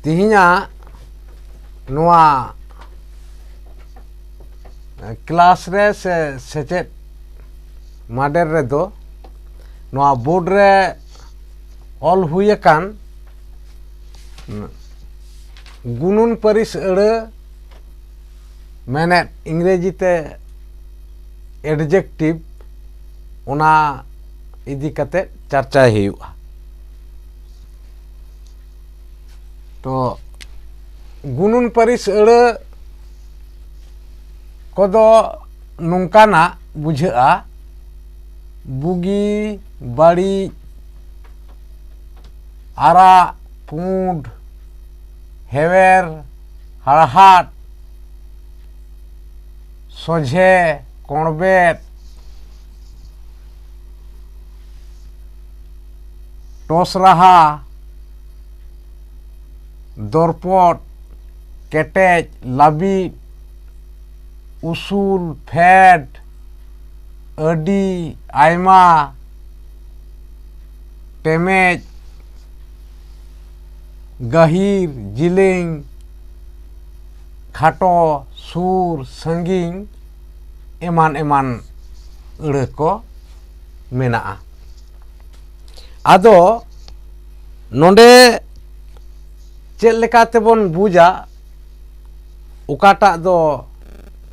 तिहिना नोआ क्लास रे से सेचेद माडेर रे दो नोआ बोर्ड रे ऑल हुए कान गुनुन परिस अड़े मैंने इंग्रेजी ते एडजेक्टिव उना इदी कते चर्चा हुआ तो गुनुन परिस अड़े कोदो नुंकाना बुझा बुगी बाड़ी आरा पुंड हेवेर हड़हाट सोझे कोणबेट टोसराहा दरपट केटेज लाबी उसूल फेड अडी आयमा टेमेज गहीर जिलिंग खाटो सुर संगिंग एमान एमान अड़े को मेना आदो नोंडे चेल लेका तेबोन बुझा उकाटा दो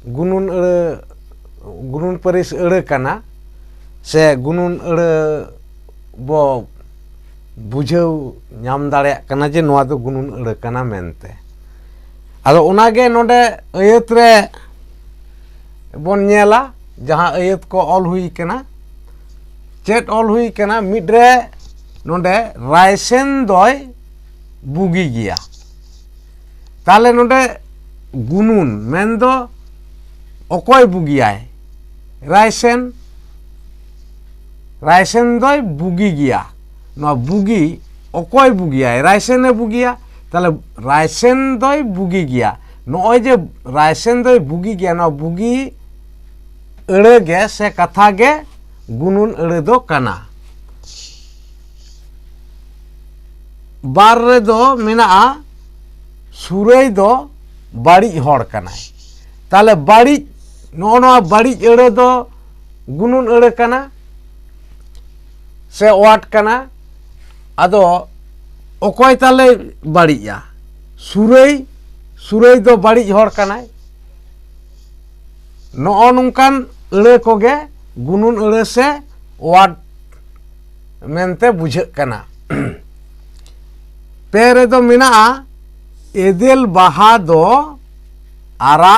गुनुन अड़े गुनुन परिस अड़े कना से गुनुन अड़े बो बुझाव नाम दाड़े कना जे नोआ दो गुनुन अड़े कना मेनते आदो उनागे नोंडे अयत रे बोन नेला जहां अयत को ऑल हुई कना चेट ऑल हुई कना मिड्रे नोंडे रायसेन दोय बुगी गिया ताले नोंडे गुनुन मेन दो ओकोय बुगियाय रायसेन रायसेन दोय बुगी गिया नोआ बुगी ओकोय बुगियाय रायसेन बुगिया ताले रायसेन दोय बुगी गिया नोय जे रायसेन दोय बुगी गिया नोआ बुगी अड़े गे से कथा गे गुनुन अड़े दो कना बार रे दो मेना सुरई दो बाड़ी हड़ कनाय ताले बाड़ी नोआ बाड़ी अड़े दो गुनुन अड़े कना से वाट कना आदो ओकोय ताले बाड़िया सुरई सुरई दो बाड़ी हड़ कनाय नो नुकान अड़े कोगे गुनुन अड़े से वाट मेनते बुझे कना पेरे दो मिना एदेल बाहा दो आरा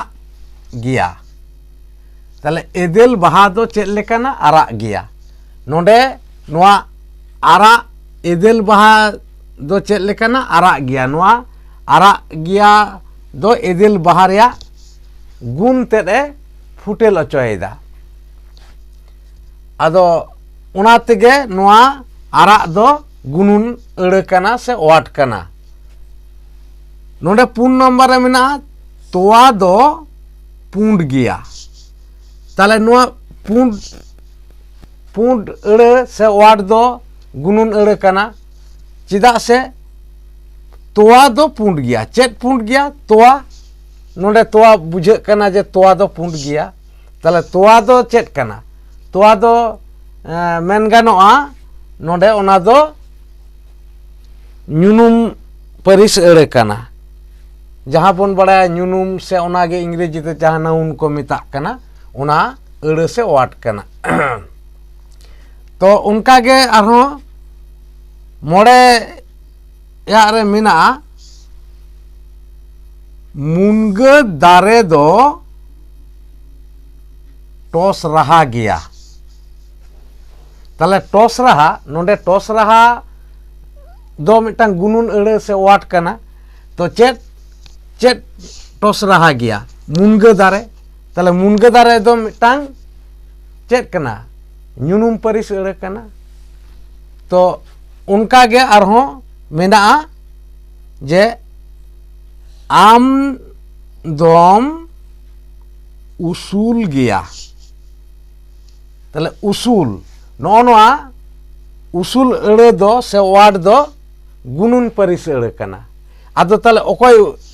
गिया ताले एदेल बाहा दो चेक लेकाना आरा गिया नोंडे नोआ आरा एदेल बाहा दो चेक लेकाना आरा गिया नोआ आरा गिया दो एदेल बाहा रिया गुण तेरे फुटेल अचोयदा आदो उना तेगे नोआ आरा दो गुनुन अड़े कना से वाट कना नोंडे पुन नंबर रे मेना तोआ दो पुंड गिया ताले नोआ पुंड पुंड अड़े से वाट दो गुनुन अड़े कना चिदा से तोआ दो पुंड गिया चेत पुंड गिया तोआ नोंडे तोआ बुझे कना जे तोआ दो पुंड गिया ताले तोआ दो चेत कना तोआ दो मेन गानोआ नोंडे ओना दो न्यूनुम परिस अड़े कना जहां बोन बड़ा न्यूनुम से ओनागे इंग्रेजी ते जहां नाउन को मिता कना ओना अड़े से वाट कना तो उनका गे आरो मोड़े यारे मिना मुनगे दारे दो टोस रहा गया ताले टोस रहा नोंडे टोस रहा दो मिटांग गुनुन अड़े से वाट कना तो चेत चेत टोस रहा गया मुनगे दारे ताले मुनगे दारे दो मिटांग चेत कना न्यूनुम परिस अड़े कना तो उनका गे आरहों मेना जे आम दोम उसूल गया ताले उसूल नोआ उसूल अड़े दो से वाट दो गुनुन परिस अड़े कना आदो ताले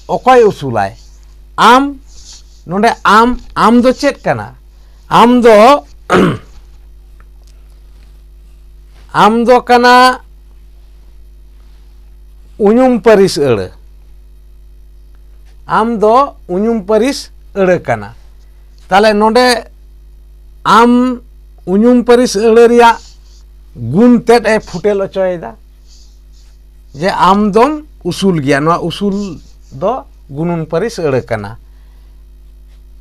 ओकोय उसूलाय आम नोंडे आम दो चेक कना आम दो कना उनुम परिस अड़ आम दो उनुम परिस अड़ कना ताले नोंडे आम उनुम परिस अड़ रिया गुण तेट ए फुटेल अचोयदा जे आम दोम उसूल गया नवा उसूल दो गुणुन परिस अड़ कना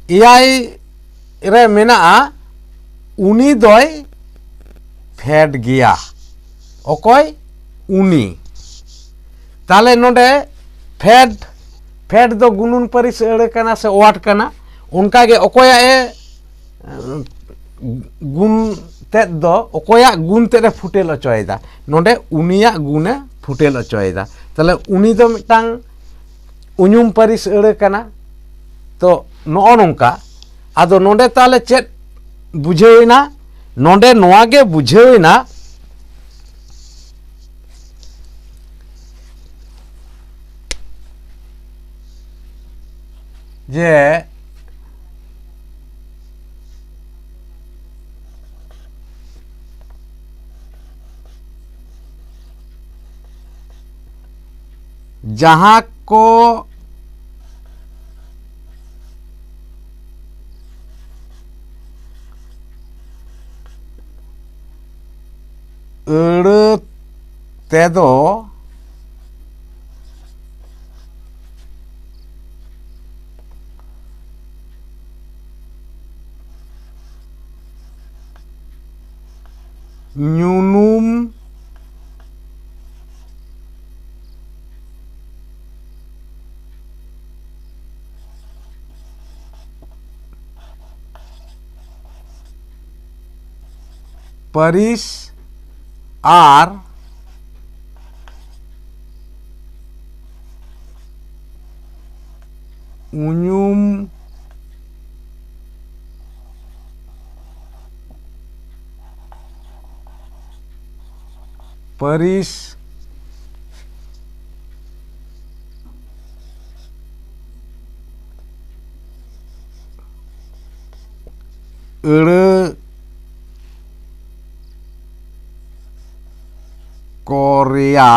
इयाय रे मेना उनी दोय फेड गया ओकोय उनी ताले नोंडे फेड दो गुणुन परिस अड़ कना से वाट कना उनका गे ओकोया ए गुण तेट दो ओकोया गुण तेट ए फुटेल अचोयदा नोंडे उनिया गुणे फुटेल अचोयदा ताले उनी दो मिटांग उनुम परिस अड़ कना तो नो नोंका आदो नोंडे ताले चेत बुझेवना नोंडे नोआ गे बुझेवना जे जहां को अड़ तेदो ᱧᱩᱱᱩᱢ परिस आर उनुम परिस अड़ कोरिया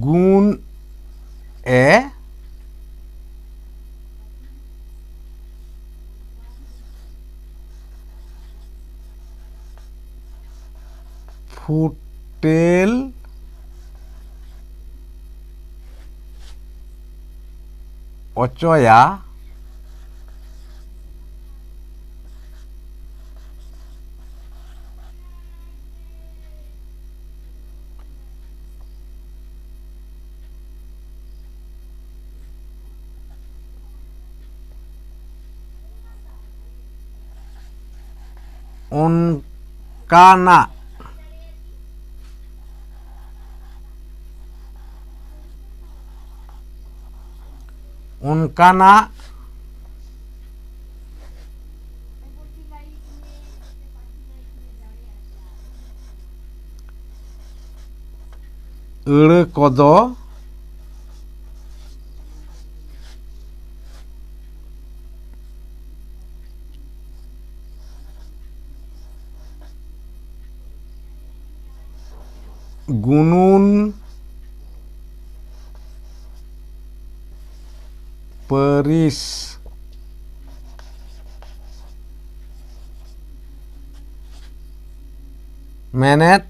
गुण ए फुटेल ओचोया उनकाना उनकाना अड़ कोदो गुणुन परिस मेनेट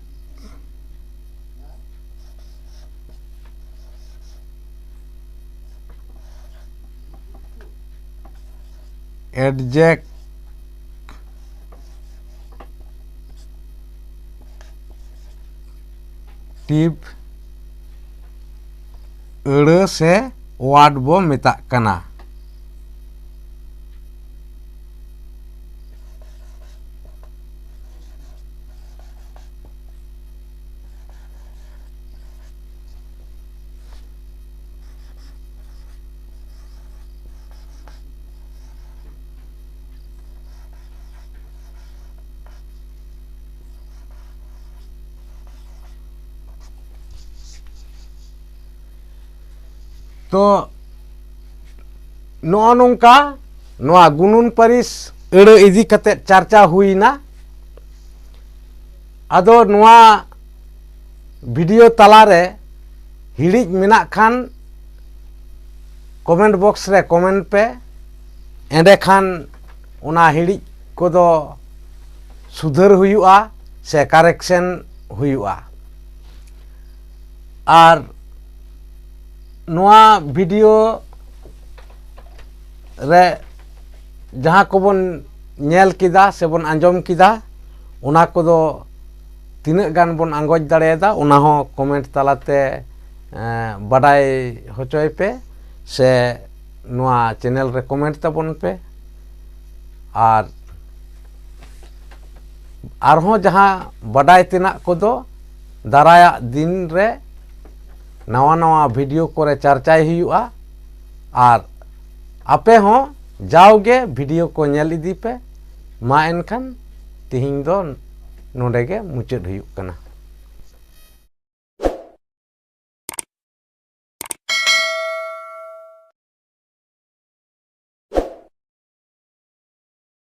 एडजेक्ट टिप अड़ से वार्ड बो मेता कना तो ᱱᱚᱜᱼᱚ ᱱᱚᱝᱠᱟ ᱱᱚᱣᱟ ᱜᱩᱱᱩᱱ ᱯᱟᱹᱨᱤᱥ ᱟᱹᱲᱟᱹ ᱤᱫᱤ ᱠᱟᱛᱮ ᱪᱟᱨᱪᱟ ᱦᱩᱭᱱᱟ। ᱟᱫᱚ ᱱᱚᱣᱟ ᱵᱷᱤᱰᱤᱭᱳ ᱛᱟᱞᱟᱨᱮ ᱦᱤᱲᱤᱡ ᱢᱮᱱᱟᱜ ᱠᱷᱟᱱ ᱠᱚᱢᱮᱱᱴ ᱵᱚᱠᱥ ᱨᱮ ᱠᱚᱢᱮᱱᱴ ᱯᱮ, ᱮᱸᱰᱮᱠᱷᱟᱱ ᱚᱱᱟ ᱦᱤᱲᱤᱡ ᱠᱚᱫᱚ ᱥᱩᱫᱷᱟᱹᱨ ᱦᱩᱭᱩᱜᱼᱟ ᱥᱮ ᱠᱟᱨᱮᱠᱥᱮᱱ ᱦᱩᱭᱩᱜᱼᱟ। ᱟᱨ ᱱᱚᱣᱟ ᱵᱷᱤᱰᱤᱭᱳ ᱨᱮ ᱡᱟᱦᱟᱸ ᱠᱚᱵᱚᱱ ᱧᱮᱞ ᱠᱮᱫᱟ ᱥᱮᱵᱚᱱ ᱟᱸᱡᱚᱢ ᱠᱮᱫᱟ ᱚᱱᱟ ᱠᱚᱫᱚ ᱛᱤᱱᱟᱹᱜ ᱜᱟᱱ ᱵᱚᱱ ᱟᱸᱜᱚᱪ ᱫᱟᱲᱮᱭᱟᱫᱟ ᱚᱱᱟ ᱦᱚᱸ ᱠᱚᱢᱮᱱᱴ ᱛᱟᱞᱟᱛᱮ ᱵᱟᱰᱟᱭ ᱦᱚᱪᱚᱭ ᱯᱮ ᱥᱮ ᱱᱚᱣᱟ ᱪᱮᱱᱮᱞ ᱨᱮ ᱠᱚᱢᱮᱱᱴ ᱛᱟᱵᱚᱱ ᱯᱮ। ᱟᱨ ᱟᱨᱦᱚᱸ ᱡᱟᱦᱟᱸ ᱵᱟᱰᱟᱭ ᱛᱮᱱᱟᱜ ᱠᱚᱫᱚ ᱫᱟᱨᱟᱭᱟᱜ ᱫᱤᱱ ᱨᱮ ᱱᱟᱣᱟ ᱱᱟᱣᱟ ᱵᱷᱤᱰᱤᱭᱳ ᱠᱚᱨᱮ ᱪᱟᱨᱪᱟᱭ ᱦᱩᱭᱩᱜᱼᱟ। ᱟᱨ ᱟᱯᱮ ᱦᱚᱸ ᱡᱟᱣᱜᱮ ᱵᱷᱤᱰᱤᱭᱳ ᱠᱚ ᱧᱮᱞ ᱤᱫᱤ ᱯᱮ। ᱢᱟ ᱮᱱᱠᱷᱟᱱ ᱛᱤᱦᱤᱧ ᱫᱚ ᱱᱚᱰᱮ ᱜᱮ ᱢᱩᱪᱟᱹᱫ ᱦᱩᱭᱩᱜ ᱠᱟᱱᱟ।